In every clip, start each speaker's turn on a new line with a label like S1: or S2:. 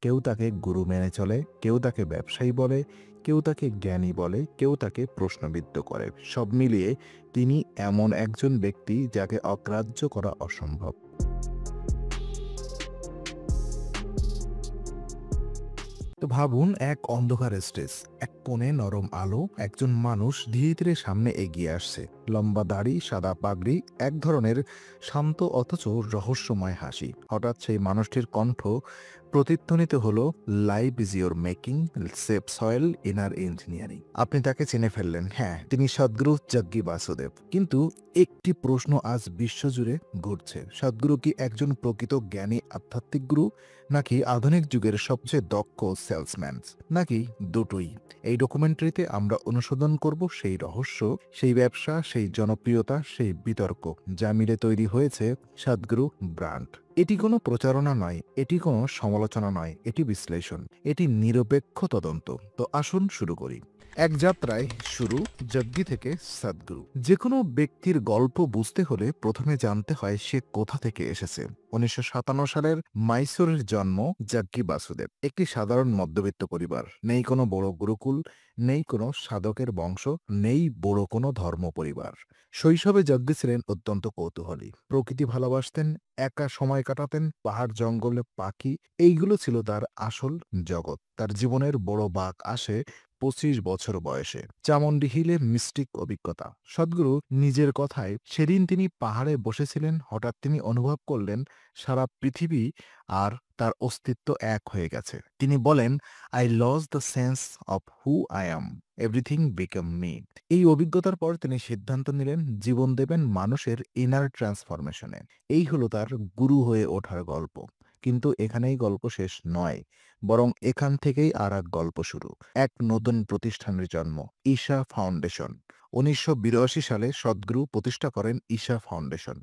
S1: কেউ তাকে গুরু মেনে চলে, কেউ তাকে ব্যবসায়ী বলে, কেউ তাকে জ্ঞানী বলে, কেউ তাকে প্রশ্নবিদ্ধ করে। সব মিলিয়ে তিনি এমন একজন ব্যক্তি যাকে অগ্রাহ্য করা অসম্ভব। তো ভাবুন, এক অন্ধকার স্টেজ, এক কোণে নরম আলো, একজন মানুষ ধীরে ধীরে সামনে এগিয়ে আসছে। লম্বা দাড়ি, সাদা পাগড়ি, এক ধরনের শান্ত অথচ রহস্যময় হাসি। হঠাৎ সেই মানুষটির কণ্ঠ প্রতিধ্বনিত হলো, live is your making, save soil, inner engineering. আপনি তাকে চিনে ফেললেন। হ্যাঁ, তিনি সদ্গুরু জগ্গি বাসুদেব। কিন্তু একটি প্রশ্ন আজ বিশ্বজুড়ে ঘুরছে: সদ্গুরু কি একজন প্রকৃত জ্ঞানী আধ্যাত্মিক গুরু, নাকি আধুনিক যুগের সবচেয়ে দক্ষ সেলসম্যান, নাকি দুটোই? এই ডকুমেন্টারিতে আমরা অনুসন্ধান করব সেই রহস্য, সেই ব্যবসা, সেই জনপ্রিয়তা, সেই বিতর্ক যা মিলে তৈরি হয়েছে সদ্গুরু ব্র্যান্ড। এটি কোনো প্রচারণা নয়, এটি কোনো সমালোচনা নয়, এটি বিশ্লেষণ, এটি নিরপেক্ষ তদন্ত। তো আসুন শুরু করি। এক যাত্রায় শুরু, জগ্গি থেকে সদ্গুরু। যে কোনো ব্যক্তির গল্প বুঝতে হলে প্রথমে জানতে হয় সে কোথা থেকে এসেছে। 1957 সালের মাইসোরের জন্ম জগ্গি বাসুদেব। একটি সাধারণ মধ্যবিত্ত পরিবার। নেই কোনো বড় গুরুকুল, নেই কোনো সাধকের বংশ, নেই বড় কোনো ধর্ম পরিবার। শৈশবে জগ্গি ছিলেন অত্যন্ত কৌতূহলী। প্রকৃতি ভালোবাসতেন, একা সময় কাটাতেন, পাহাড় জঙ্গলে পাখি, এইগুলো ছিল তার আসল জগৎ। তার জীবনের বড় বাঁক আসে 25 বছর বয়সে। চামন্ডি হিলে মিস্টিক অভিজ্ঞতা। সদ্গুরু নিজের কথায়, সেদিন তিনি পাহাড়ে বসেছিলেন, হঠাৎ তিনি অনুভব করলেন সারা পৃথিবী আর তার অস্তিত্ব এক হয়ে গেছে। তিনি বলেন, I lost the sense of who I am, everything become me. এই অভিজ্ঞতার পর তিনি সিদ্ধান্ত নিলেন জীবন দেবেন মানুষের ইনার ট্রান্সফরমেশনে। এই হলো তার গুরু হয়ে ওঠার গল্প। কিন্তু এখানেই গল্প শেষ নয়, বরং এখান থেকেই আর এক গল্প শুরু। এক নতুন প্রতিষ্ঠানের জন্ম, ঈশা ফাউন্ডেশন। 1982 সালে সদ্গুরু প্রতিষ্ঠা করেন ঈশা ফাউন্ডেশন।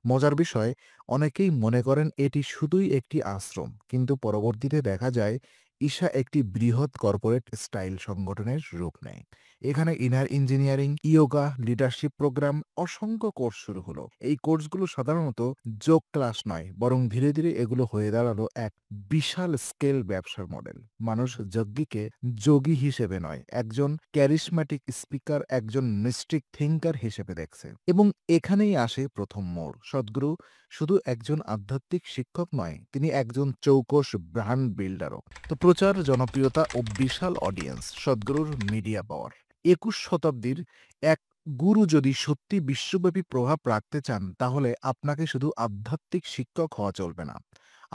S1: মজার বিষয়, অনেকেই মনে করেন এটি শুধুই একটি আশ্রম, কিন্তু পরবর্তীতে দেখা যায় ঈশা একটি বৃহৎ কর্পোরেট স্টাইল সংগঠনের রূপ নেয়। এখানে Inner Engineering, yoga, leadership programme, অসংখ্য কোর্স শুরু হলো। এই কোর্সগুলো সাধারণত যোগ ক্লাস নয়, বরং ধীরে ধীরে এগুলো হয়ে দাঁড়ালো এক বিশাল স্কেল ব্যবসার মডেল। মানুষ যজ্ঞিকে যোগী হিসেবে নয়, একজন ক্যারিসম্যাটিক স্পিকার, একজন মিস্টিক থিঙ্কার হিসেবে দেখছে। এবং এখানেই আসে প্রথম মোড়। সদ্গুরু শুধু একজন আধ্যাত্মিক শিক্ষক নয়, তিনি একজন চৌকস ব্র্যান্ড বিল্ডারও। তো প্রচার, জনপ্রিয়তা ও বিশাল অডিয়েন্স। সদ্গুরুর মিডিয়া পাওয়ার। 21 শতাব্দীর এক গুরু যদি সত্যি বিশ্বব্যাপী প্রভাব রাখতে চান, তাহলে আপনাকে শুধু আধ্যাত্মিক শিক্ষক হওয়া চলবে না,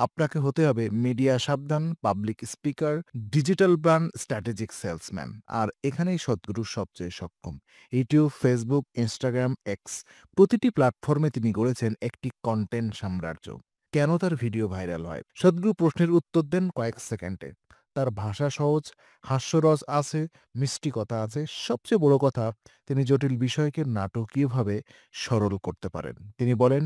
S1: আপনাকে হতে হবে মিডিয়া সাবধান, public speaker, digital brand, strategic salesman. আর এখানেই সদ্গুরু সবচেয়ে সক্ষম। ইউটিউব, ফেসবুক, ইনস্টাগ্রাম, এক্স, প্রতিটি প্ল্যাটফর্মে তিনি গড়েছেন একটি কন্টেন্ট সাম্রাজ্য। কেন তার ভিডিও ভাইরাল হয়? সদ্গুরু প্রশ্নের উত্তর দেন কয়েক সেকেন্ডে। তার ভাষা সহজ, হাস্যরস আছে, মিষ্টিকতা আছে। সবচেয়ে বড় কথা, তিনি জটিল বিষয়কে নাটকীয়ভাবে সরল করতে পারেন। তিনি বলেন,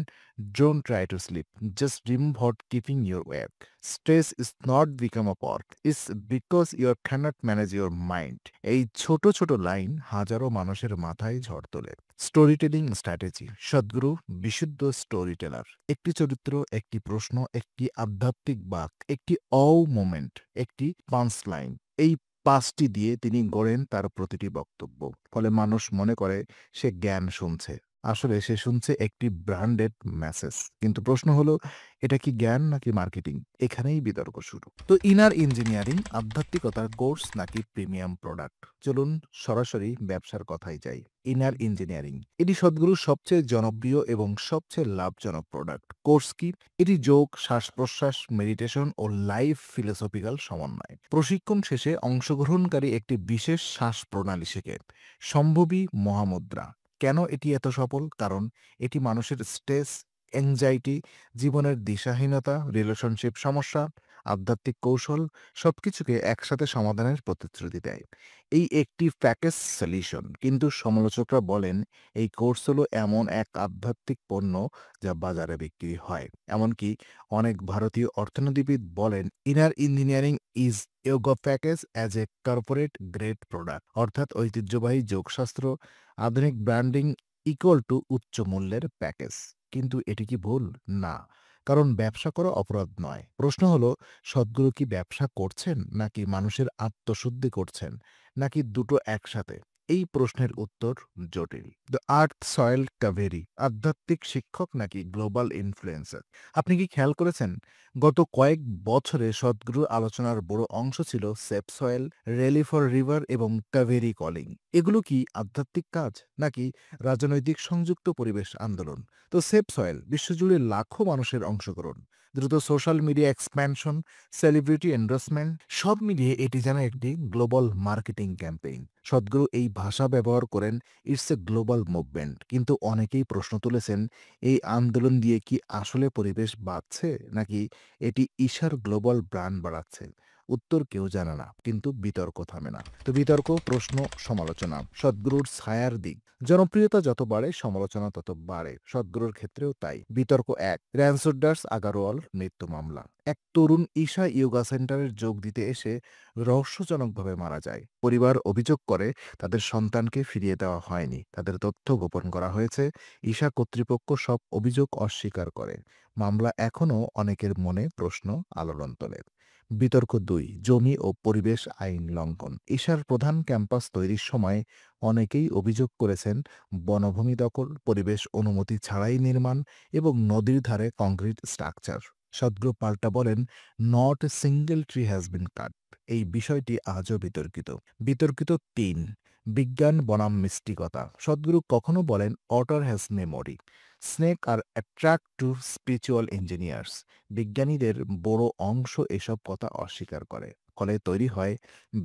S1: don't try to sleep, just dream what keeping your wake. Stress is not become a pot, it's because your cannot manage your mind. এই ছোট ছোট লাইন হাজারো মানুষের মাথায় ঝড় তোলে। Story telling strategy. সদ্গুরু বিশুদ্ধ স্টোরি টেলার। একটি চরিত্র, একটি প্রশ্ন, একটি আধ্যাত্মিক বাক, একটি মোমেন্ট, একটি পাঞ্চ লাইন, এই 5টি দিয়ে তিনি গড়েন তার প্রতিটি বক্তব্য। ফলে মানুষ মনে করে সে জ্ঞান শুনছে, আসলে সে শুনছে একটি ব্র্যান্ডেড মেসেজ। কিন্তু প্রশ্ন হলো, এটা কি জ্ঞান নাকি মার্কেটিং? এখানেই বিতর্ক শুরু। তো ইনার ইঞ্জিনিয়ারিং আধ্যাত্মিকতার কোর্স নাকি প্রিমিয়াম প্রোডাক্ট? চলুন সরাসরি ব্যবসার কথায় যাই। ইনার ইঞ্জিনিয়ারিং, এটি সদ্গুরুর সবচেয়ে জনপ্রিয় এবং সবচেয়ে লাভজনক প্রোডাক্ট। কোর্স কি? এটি যোগ, শ্বাস প্রশ্বাস, মেডিটেশন ও লাইফ ফিলোসফিক্যাল সমন্বয়। প্রশিক্ষণ শেষে অংশগ্রহণকারী একটি বিশেষ শ্বাস প্রণালী শেখে, সম্ভবী মহামুদ্রা। কেন এটি এত সফল? কারণ এটি মানুষের স্ট্রেস, অ্যাংজাইটি, জীবনের দিশাহীনতা, রিলেশনশিপ সমস্যা, আধ্যাত্মিক কৌশল, সবকিছুকে একসাথে সমাধানের প্রতিশ্রুতি দেয়। এই একটি প্যাকেজ সলিউশন। কিন্তু সমালোচকরা বলেন এই কোর্স হলো এমন এক আধ্যাত্মিক পণ্য যা বাজারে বিক্রি হয়। এমনকি অনেক ভারতীয় অর্থনীতিবিদ বলেন, inner engineering is yoga package as a corporate grade product, অর্থাৎ ঐতিহ্যবাহী যোগশাস্ত্র, আধুনিক ব্র্যান্ডিং ইকুয়াল টু উচ্চ মূল্যের প্যাকেজ। কিন্তু এটি কি ভুল? না। কারণ ব্যবসা করা অপরাধ নয়। প্রশ্ন হলো, সদ্গুরু কি ব্যবসা করছেন নাকি মানুষের আত্মশুদ্ধি করছেন নাকি দুটো একসাথে? এই প্রশ্নের উত্তর জটিল। দ্য আর্থ সয়েল কাভেরি আধ্যাত্মিক শিক্ষক নাকি গ্লোবাল ইনফ্লুয়েন্সার? আপনি কি খেয়াল করেছেন গত কয়েক বছরে সদ্গুরুর আলোচনার বড় অংশ ছিল Save Soil, Rally for River এবং কাভেরি কলিং। এগুলো কি আধ্যাত্মিক কাজ নাকি রাজনৈতিক সংযুক্ত পরিবেশ আন্দোলন? তো সেফ সয়েল বিশ্বজুড়ে লাখো মানুষের অংশগ্রহণ, দ্রুত social media expansion, celebrity endorsement, সব মিলিয়ে এটি যেন একটি গ্লোবাল মার্কেটিং ক্যাম্পেইন। সদ্গুরু এই ভাষা ব্যবহার করেন, ইটস এ গ্লোবাল মুভমেন্ট, কিন্তু অনেকেই প্রশ্ন তুলেছেন, এই আন্দোলন দিয়ে কি আসলে পরিবেশ বাঁচছে নাকি এটি ঈশার গ্লোবাল ব্র্যান্ড বাড়াচ্ছে? উত্তর কেউ জানে না, কিন্তু বিতর্ক থামে না। তো বিতর্ক, প্রশ্ন, সমালোচনা, সদ্গুরুর ছায়ার দিক। জনপ্রিয়তা যত বাড়ে সমালোচনা তত বাড়ে। সদ্গুরুর ক্ষেত্রেও তাই। বিতর্ক এক, র্যানসোডার্স আগারওয়াল মৃত্যু মামলা। এক তরুণ ঈশা ইয়োগা সেন্টারে যোগ দিতে এসে রহস্যজনকভাবে মারা যায়। পরিবার অভিযোগ করে তাদের সন্তানকে ফিরিয়ে দেওয়া হয়নি, তাদের তথ্য গোপন করা হয়েছে। ঈশা কর্তৃপক্ষ সব অভিযোগ অস্বীকার করে। মামলা এখনও অনেকের মনে প্রশ্ন আলোড়ন তোলে। বিতর্ক দুই, জমি ও পরিবেশ আইন লঙ্ঘন। ঈশার প্রধান ক্যাম্পাস তৈরির সময় অনেকেই অভিযোগ করেছেন বনভূমি দখল, পরিবেশ অনুমতি ছাড়াই নির্মাণ এবং নদীর ধারে কংক্রিট স্ট্রাকচার। সদ্গুরু পাল্টা বলেন, not a single tree has been cut. এই বিষয়টি আজও বিতর্কিত। বিতর্কিত তিন, বিজ্ঞান বনাম মিষ্টিকতা। সদ্গুরু কখনো বলেন water has memory, snake are attract to spiritual engineers. বিজ্ঞানীদের বড় অংশ এসব কথা অস্বীকার করে, ফলে তৈরি হয়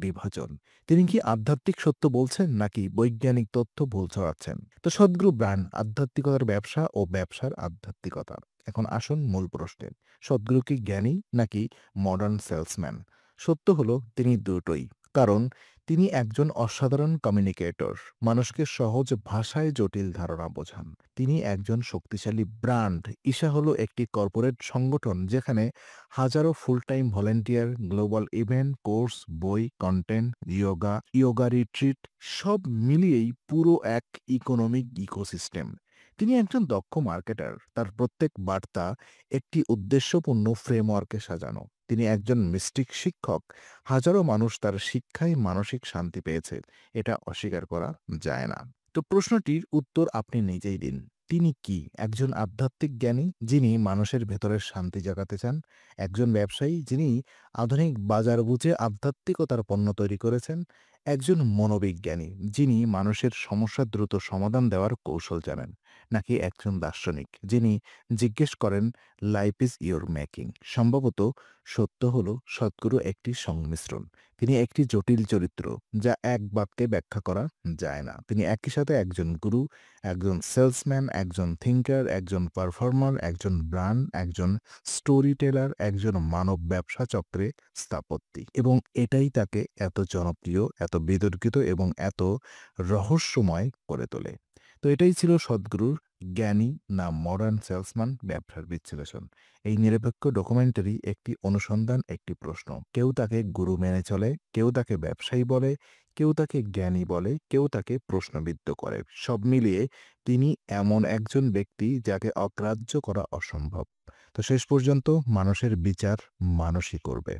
S1: বিভাজন। তিনি কি আধ্যাত্মিক সত্য বলছেন নাকি বৈজ্ঞানিক তথ্য ভুল ছড়াচ্ছেন? তো সদ্গুরু ব্র্যান্ড আধ্যাত্মিকতার ব্যবসা ও ব্যবসার আধ্যাত্মিকতা। এখন আসুন মূল প্রশ্নে, সদ্গুরু কি জ্ঞানী নাকি মডার্ন সেলসম্যান? সত্য হলো তিনি দুটোই। কারণ তিনি একজন অসাধারণ কমিউনিকেটর, মানুষকে সহজ ভাষায় জটিল ধারণা বোঝান। তিনি একজন শক্তিশালী ব্র্যান্ড। ঈশা হলো একটি কর্পোরেট সংগঠন যেখানে হাজারো full time volunteer, global event, course, বই, কন্টেন্ট, ইয়োগা রিট্রিট, সব মিলিয়েই পুরো এক ইকোনমিক ইকোসিস্টেম। তিনি একজন দক্ষ মার্কেটার, তার প্রত্যেক বার্তা একটি উদ্দেশ্যপূর্ণ ফ্রেমওয়ার্কে সাজানো। তিনি একজন মিস্টিক শিক্ষক, হাজারো মানুষ তার শিক্ষায় মানসিক শান্তি পেয়েছে, এটা অস্বীকার করা যায় না। তো প্রশ্নটির উত্তর আপনি নিজেই দিন। তিনি কি একজন আধ্যাত্মিক জ্ঞানী যিনি মানুষের ভেতরের শান্তি জাগাতে চান, একজন ব্যবসায়ী যিনি আধুনিক বাজার বুঝে আধ্যাত্মিকতার পণ্য তৈরি করেছেন, একজন মনোবিজ্ঞানী যিনি মানুষের সমস্যা দ্রুত সমাধান দেওয়ার কৌশল জানেন, নাকি একজন দার্শনিক যিনি জিজ্ঞেস করেন লাইফ ইজ ইয়োর মেকিং? সম্ভবত সত্য হলো সদ্গুরু একটি সংমিশ্রণ। তিনি একটি জটিল চরিত্র যা এক বাক্যে ব্যাখ্যা করা যায় না। তিনি একই সাথে একজন গুরু, একজন সেলসম্যান, একজন থিঙ্কার, একজন পারফর্মার, একজন ব্র্যান্ড, একজন স্টোরি টেলার, একজন মানব ব্যবসা চক্রে স্থাপত্যিক। এবং এটাই তাকে এত জনপ্রিয়, এত বিতর্কিত এবং এত রহস্যময় করে তোলে। তো এটাই ছিল সদ্গুরুর জ্ঞানী না মডার্ন সেলসম্যান ব্যবসার বিশ্লেষণ। এই নিরপেক্ষ ডকুমেন্টারি একটি অনুসন্ধান, একটি প্রশ্ন। কেউ তাকে গুরু মেনে চলে, কেউ তাকে ব্যবসায়ী বলে, কেউ তাকে জ্ঞানী বলে, কেউ তাকে প্রশ্নবিদ্ধ করে। সব মিলিয়ে তিনি এমন একজন ব্যক্তি যাকে অগ্রাহ্য করা অসম্ভব। তো শেষ পর্যন্ত মানুষের বিচার মানুষই করবে।